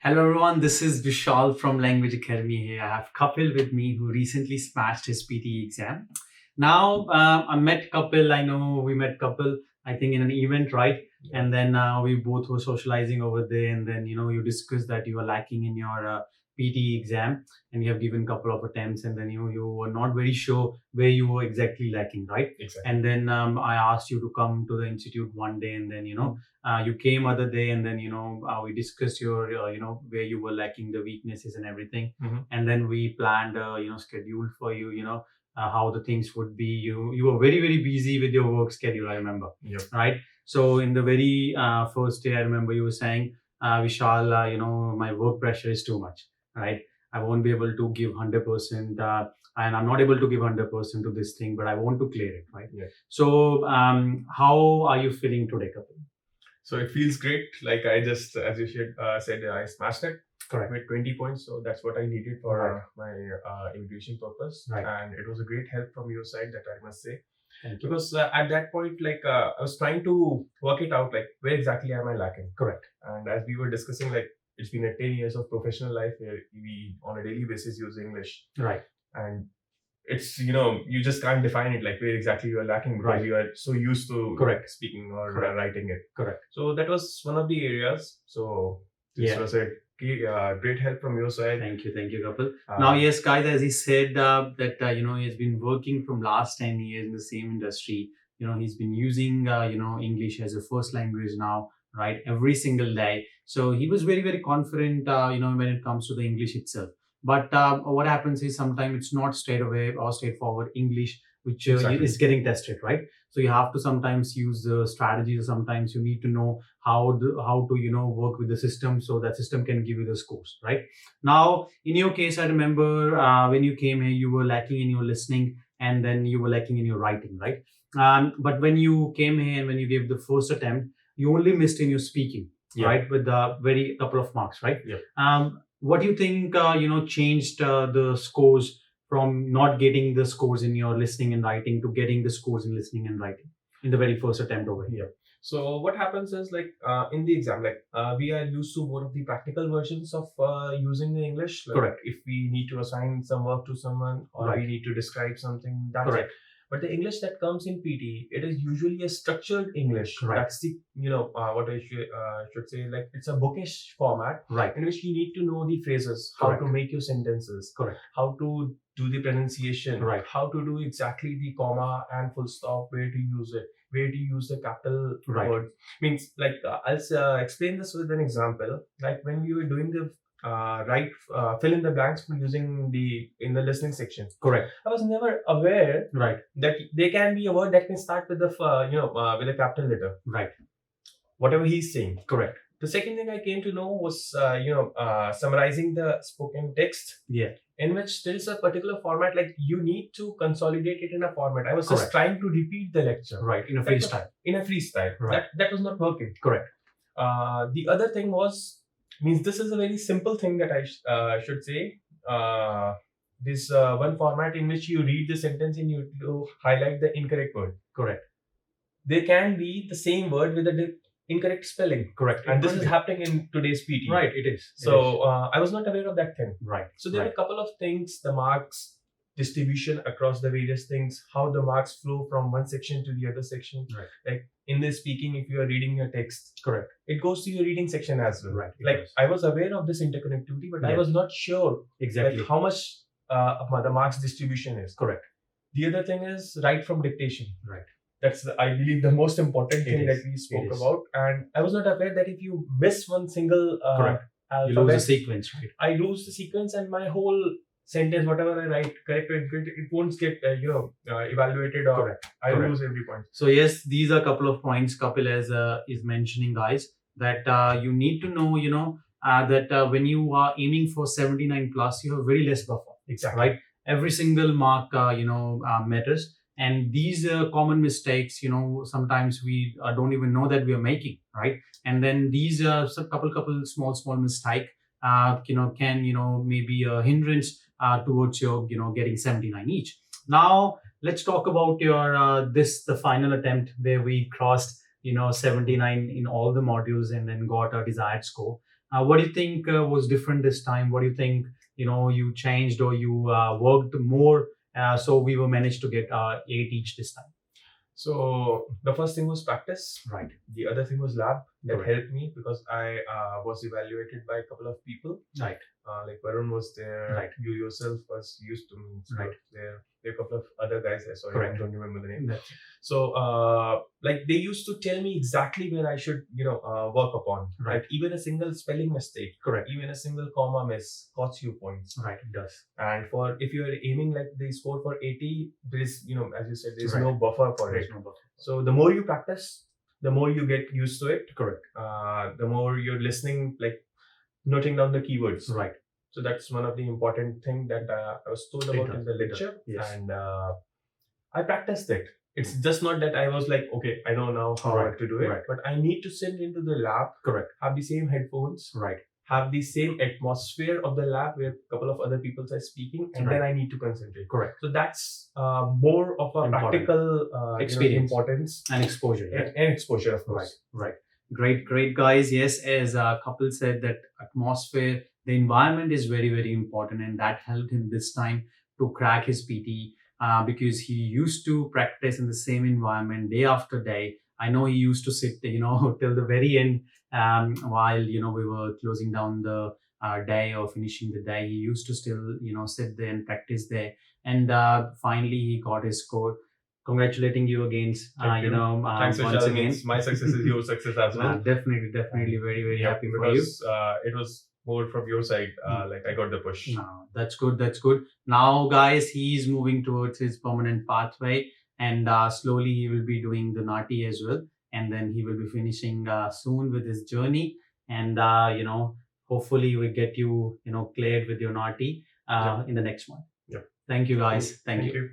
Hello everyone, this is Vishal from 𝗤𝗏 here. I have Kapil with me who recently smashed his PTE exam. Now, I met Kapil, I know we met Kapil, I think in an event, right? Yeah. And then we both were socializing over there, and then, you discussed that you were lacking in your PTE exam and you have given a couple of attempts, and then you were not very sure where you were exactly lacking, right? Exactly. And then I asked you to come to the institute one day, and then, you came other day, and then, we discussed your, where you were lacking the weaknesses and everything. And then we planned, schedule for you, how the things would be. You were very, very busy with your work schedule, I remember. Yep. Right? So in the very first day, I remember you were saying, Vishal, my work pressure is too much, right? I won't be able to give 100%, and I'm not able to give 100% to this thing, but I want to clear it, right? Yeah. So how are you feeling today, Kapil? So it feels great. Like I just, as you said, I smashed it. Correct. With 20 points. So that's what I needed for my immigration purpose. Right. And it was a great help from your side, that I must say. Thank you. Because at that point, I was trying to work it out, where exactly am I lacking? Correct. And as we were discussing, it's been 10 years of professional life where we on a daily basis use English. Right. And it's, you just can't define it where exactly you are lacking, because you are so used to speaking or writing it. Correct. So that was one of the areas. So this was a great help from your side. Thank you, Kapil. Now, yes, guys, as he said that he has been working from last 10 years in the same industry. He's been using English as a first language now, right, every single day. So he was very, very confident when it comes to the English itself. But what happens is sometimes it's not straight away or straightforward English which is getting tested, right? So you have to sometimes use the strategies. Sometimes you need to know how to work with the system, so that system can give you the scores, right? Now, in your case, I remember when you came here, you were lacking in your listening, and then you were lacking in your writing, right? But when you came here and when you gave the first attempt, you only missed in your speaking, right? With the very couple of marks, right? Yeah. What do you think changed the scores from not getting the scores in your listening and writing to getting the scores in listening and writing in the very first attempt over here? So what happens is in the exam, we are used to more of the practical versions of using the English. Correct. If we need to assign some work to someone, or we need to describe something, that's correct. It. But the English that comes in PTE, it is usually a structured English. Right. That's the, what I should say, it's a bookish format, right, in which you need to know the phrases, how to make your sentences, correct, how to do the pronunciation, right, how to do exactly the comma and full stop, where to use it, where to use the capital words. Means I'll explain this with an example. When we were doing the fill in the blanks using in the listening section. Correct. I was never aware that there can be a word that can start with the with a capital letter. Right. Whatever he's saying. Correct. The second thing I came to know was summarizing the spoken text. Yeah. In which there is a particular format, you need to consolidate it in a format. I was just trying to repeat the lecture. Right. In a freestyle. Right. That was not working. Correct. The other thing was, this is a very simple thing that I should say. This one format in which you read the sentence and you highlight the incorrect word. Correct. There can be the same word with a incorrect spelling. Correct. And this is happening in today's PT. Right, it is. So I was not aware of that thing. Right. So there are a couple of things, the marks distribution across the various things, how the marks flow from one section to the other section. Right. In the speaking, if you are reading your text, correct, it goes to your reading section as well. Right. I was aware of this interconnectivity, but I was not sure exactly how much the marks distribution is. Correct. The other thing is write from dictation. Right. That's, I believe, the most important thing that we spoke about. And I was not aware that if you miss one single alphabet, you lose the sequence, right? I lose the sequence, and my whole sentence, whatever I write, correct or incorrect, it won't get evaluated, or I lose every point. So yes, these are a couple of points Kapil is mentioning, guys, that you need to know, that when you are aiming for 79 plus, you have very less buffer. Exactly. Right. Every single mark, matters. And these common mistakes, sometimes we don't even know that we are making, right? And then these couple small mistake, can, maybe a hindrance towards your, getting 79 each. Now, let's talk about your, the final attempt where we crossed, 79 in all the modules and then got a desired score. What do you think was different this time? What do you think, you changed or you worked more so we were managed to get 8 each this time? So the first thing was practice. Right. The other thing was lab that Correct. helped me because I was evaluated by a couple of people. Right. Like Varun was there. Right. You yourself was used to me. So Right. There are a couple of other guys there. Sorry, Correct. I don't remember the name. That's it. So like they used to tell me exactly where I should work upon. Right. Like even a single spelling mistake. Correct. Even a single comma miss costs you points. Right. It does. And if you are aiming like the score for 80, there is as you said, there is Right. no buffer for There's it. no buffer. So the more you practice, the more you get used to it. Correct. The more you're listening, like noting down the keywords. Right. So that's one of the important thing that I was told about in the lecture. Yes. And I practiced it. It's just not that I was like, okay, I know now how Right. to do it, Right. but I need to sit into the lab, Correct. have the same headphones, Right. have the same atmosphere of the lab where a couple of other people are speaking, and Right. then I need to concentrate. Correct. So that's more of a Important. practical Experience. importance And exposure. Yeah. and exposure, of course. Right. Great guys. Yes, as Kapil said, that atmosphere, the environment is very, very important, and that helped him this time to crack his PTE because he used to practice in the same environment day after day. I know he used to sit, till the very end while we were closing down the day or finishing the day. He used to still sit there and practice there, and finally he got his score. Congratulating you again. Thank you. Thanks for once sharing. again. My success is your success as well. Definitely, very Yeah, happy for you. because it was more from your side. Like I got the push. No, that's good. Now, guys, he's moving towards his permanent pathway, and slowly he will be doing the NAATI as well, and then he will be finishing soon with his journey, and hopefully we get you cleared with your NAATI in the next one. Yep. Thank you, guys. Thank you.